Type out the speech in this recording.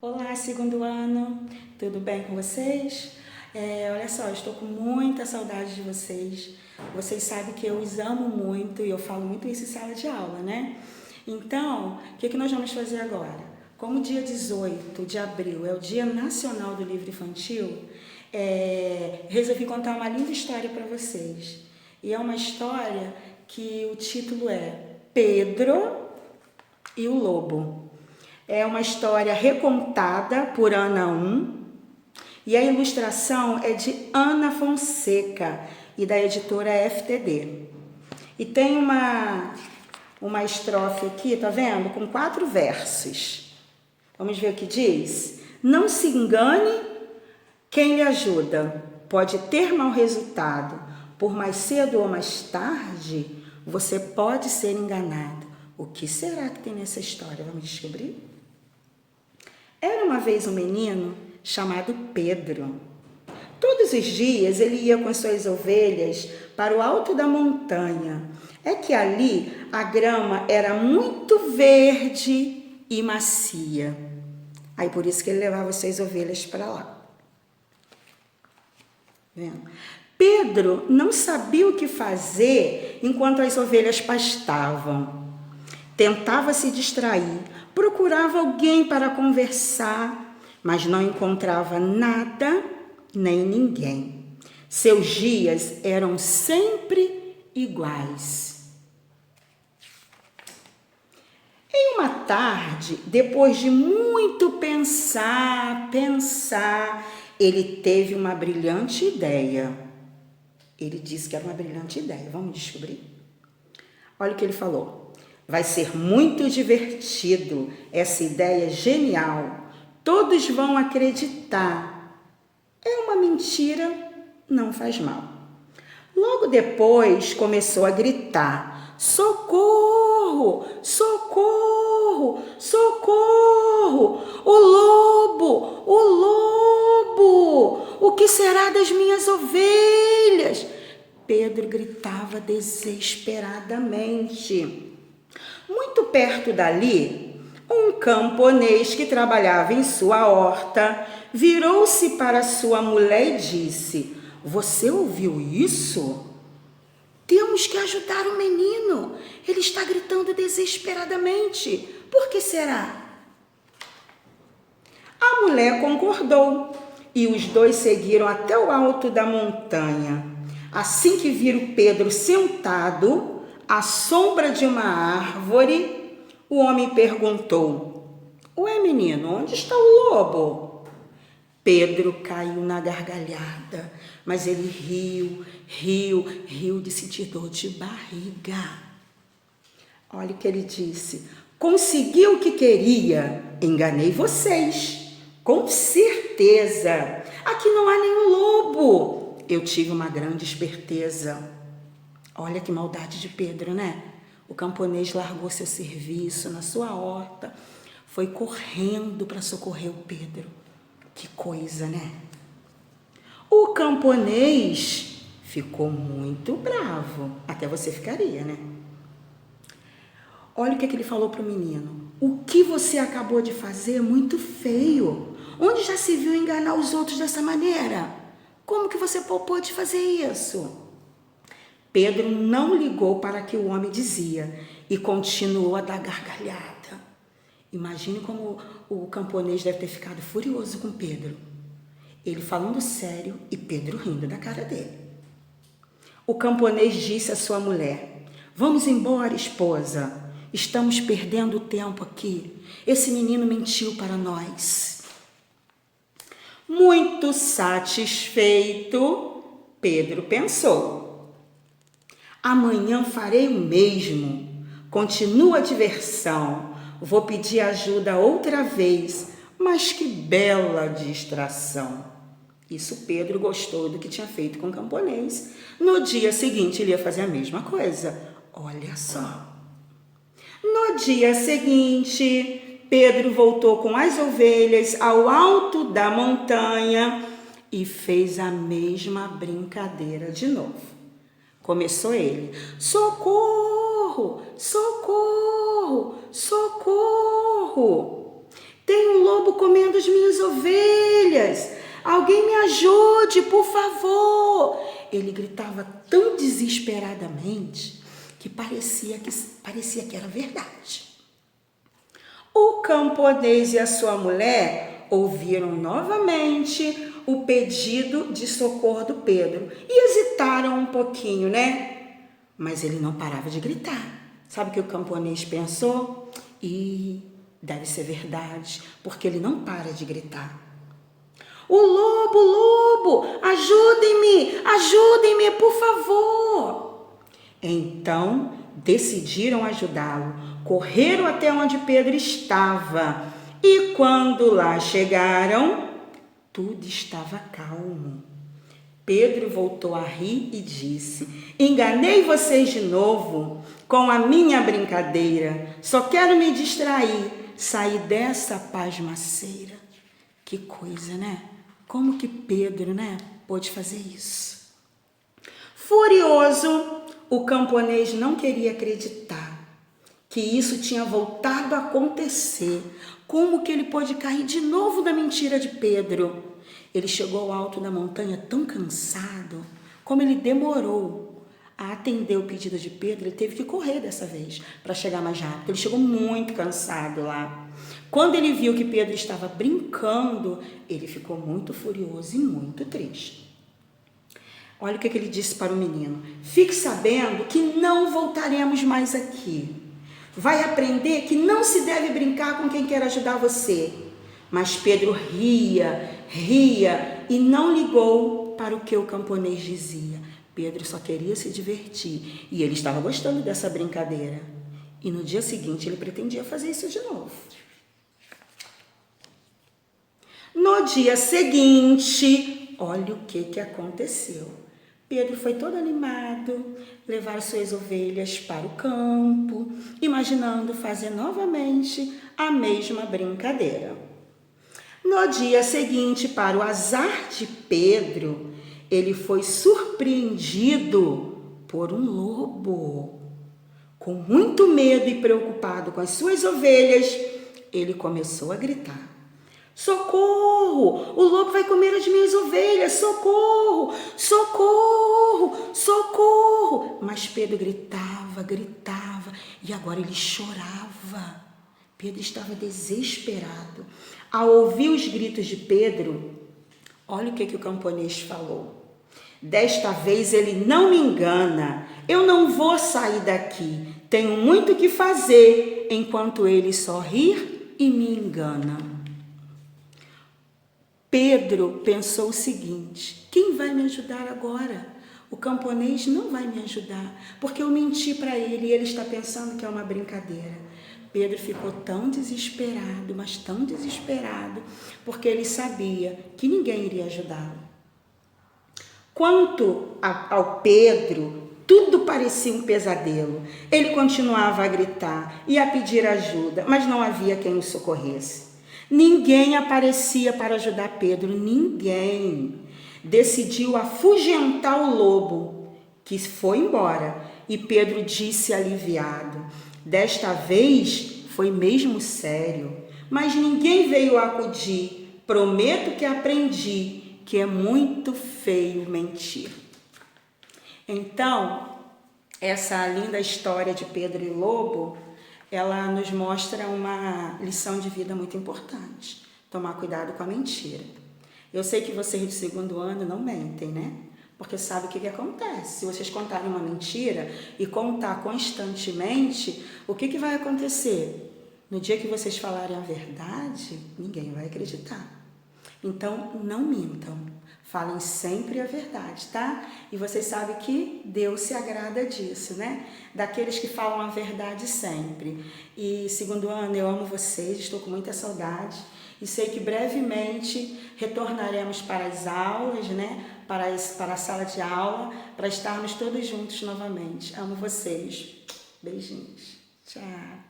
Olá, segundo ano, tudo bem com vocês? Olha só, eu estou com muita saudade de vocês. Vocês sabem que eu os amo muito e eu falo muito isso em sala de aula, né? Então, o que nós vamos fazer agora? Como dia 18 de abril é o Dia Nacional do Livro Infantil, resolvi contar uma linda história para vocês. E é uma história que o título é Pedro e o Lobo. É uma história recontada por Ana e a ilustração é de Ana Fonseca e da editora FTD. E tem uma estrofe aqui, tá vendo? Com 4 versos. Vamos ver o que diz? Não se engane quem lhe ajuda. Pode ter mau resultado. Por mais cedo ou mais tarde, você pode ser enganado. O que será que tem nessa história? Vamos descobrir? Era uma vez um menino chamado Pedro. Todos os dias ele ia com suas ovelhas para o alto da montanha. É que ali a grama era muito verde e macia. Aí por isso que ele levava suas ovelhas para lá. Vendo? Pedro não sabia o que fazer enquanto as ovelhas pastavam. Tentava se distrair, procurava alguém para conversar, mas não encontrava nada nem ninguém. Seus dias eram sempre iguais. Em uma tarde, depois de muito pensar, ele teve uma brilhante ideia. Ele disse que era uma brilhante ideia. Vamos descobrir? Olha o que ele falou. Vai ser muito divertido, essa ideia genial. Todos vão acreditar. É uma mentira, não faz mal. Logo depois começou a gritar: socorro, socorro, socorro, o lobo, o lobo, o que será das minhas ovelhas? Pedro gritava desesperadamente. Muito perto dali, um camponês que trabalhava em sua horta virou-se para sua mulher e disse: você ouviu isso? Temos que ajudar o menino. Ele está gritando desesperadamente. Por que será? A mulher concordou e os dois seguiram até o alto da montanha. Assim que viram Pedro sentado à sombra de uma árvore, o homem perguntou: ué, menino, onde está o lobo? Pedro caiu na gargalhada, mas ele riu de sentir dor de barriga. Olha o que ele disse: consegui o que queria, enganei vocês, com certeza. Aqui não há nenhum lobo, eu tive uma grande esperteza. Olha que maldade de Pedro, né? O camponês largou seu serviço na sua horta, foi correndo para socorrer o Pedro. Que coisa, né? O camponês ficou muito bravo. Até você ficaria, né? Olha o que ele falou para o menino. O que você acabou de fazer é muito feio. Onde já se viu enganar os outros dessa maneira? Como que você pode fazer isso? Pedro não ligou para o que o homem dizia e continuou a dar gargalhada. Imagine como o camponês deve ter ficado furioso com Pedro. Ele falando sério e Pedro rindo da cara dele. O camponês disse à sua mulher: vamos embora, esposa. Estamos perdendo tempo aqui. Esse menino mentiu para nós. Muito satisfeito, Pedro pensou: amanhã farei o mesmo. Continua a diversão. Vou pedir ajuda outra vez, mas que bela distração. Isso Pedro gostou do que tinha feito com o camponês. No dia seguinte ele ia fazer a mesma coisa. Olha só. No dia seguinte, Pedro voltou com as ovelhas ao alto da montanha e fez a mesma brincadeira de novo. Começou ele: socorro, socorro, socorro. Tem um lobo comendo as minhas ovelhas. Alguém me ajude, por favor. Ele gritava tão desesperadamente que parecia que era verdade. O camponês e a sua mulher ouviram novamente o pedido de socorro do Pedro e hesitaram um pouquinho, né? Mas ele não parava de gritar. Sabe o que o camponês pensou? E deve ser verdade, porque ele não para de gritar. O lobo, ajudem-me, por favor. Então, decidiram ajudá-lo. Correram até onde Pedro estava. E quando lá chegaram, tudo estava calmo. Pedro voltou a rir e disse: enganei vocês de novo com a minha brincadeira. Só quero me distrair, sair dessa pasmaceira. Que coisa, né? Como que Pedro, pôde fazer isso? Furioso, o camponês não queria acreditar que isso tinha voltado a acontecer. Como que ele pôde cair de novo na mentira de Pedro? Ele chegou ao alto da montanha tão cansado, como ele demorou a atender o pedido de Pedro, ele teve que correr dessa vez para chegar mais rápido. Ele chegou muito cansado lá. Quando ele viu que Pedro estava brincando, ele ficou muito furioso e muito triste. Olha o que ele disse para o menino: fique sabendo que não voltaremos mais aqui. Vai aprender que não se deve brincar com quem quer ajudar você. Mas Pedro ria e não ligou para o que o camponês dizia. Pedro só queria se divertir e ele estava gostando dessa brincadeira. E no dia seguinte ele pretendia fazer isso de novo. No dia seguinte, olha o que aconteceu. Pedro foi todo animado, levar suas ovelhas para o campo, imaginando fazer novamente a mesma brincadeira. No dia seguinte, para o azar de Pedro, ele foi surpreendido por um lobo. Com muito medo e preocupado com as suas ovelhas, ele começou a gritar: socorro! O lobo vai comer as minhas ovelhas! Socorro! Socorro! Socorro! Mas Pedro gritava e agora ele chorava. Pedro estava desesperado. Ao ouvir os gritos de Pedro, olha o que o camponês falou: desta vez ele não me engana. Eu não vou sair daqui. Tenho muito o que fazer, enquanto ele só rir e me engana. Pedro pensou o seguinte: quem vai me ajudar agora? O camponês não vai me ajudar, porque eu menti para ele e ele está pensando que é uma brincadeira. Pedro ficou tão desesperado, mas tão desesperado, porque ele sabia que ninguém iria ajudá-lo. Quanto ao Pedro, tudo parecia um pesadelo. Ele continuava a gritar e a pedir ajuda, mas não havia quem o socorresse. Ninguém aparecia para ajudar Pedro, ninguém. Decidiu afugentar o lobo, que foi embora, e Pedro disse aliviado: desta vez foi mesmo sério, mas ninguém veio acudir. Prometo que aprendi que é muito feio mentir. Então, essa linda história de Pedro e Lobo, ela nos mostra uma lição de vida muito importante: tomar cuidado com a mentira. Eu sei que vocês do segundo ano não mentem, né? Porque sabe o que acontece. Se vocês contarem uma mentira e contar constantemente, o que vai acontecer? No dia que vocês falarem a verdade, ninguém vai acreditar. Então, não mintam. Falem sempre a verdade, tá? E vocês sabem que Deus se agrada disso, né? Daqueles que falam a verdade sempre. E segundo ano, eu amo vocês, estou com muita saudade. E sei que brevemente retornaremos para as aulas, né? Para a sala de aula, para estarmos todos juntos novamente. Amo vocês. Beijinhos. Tchau.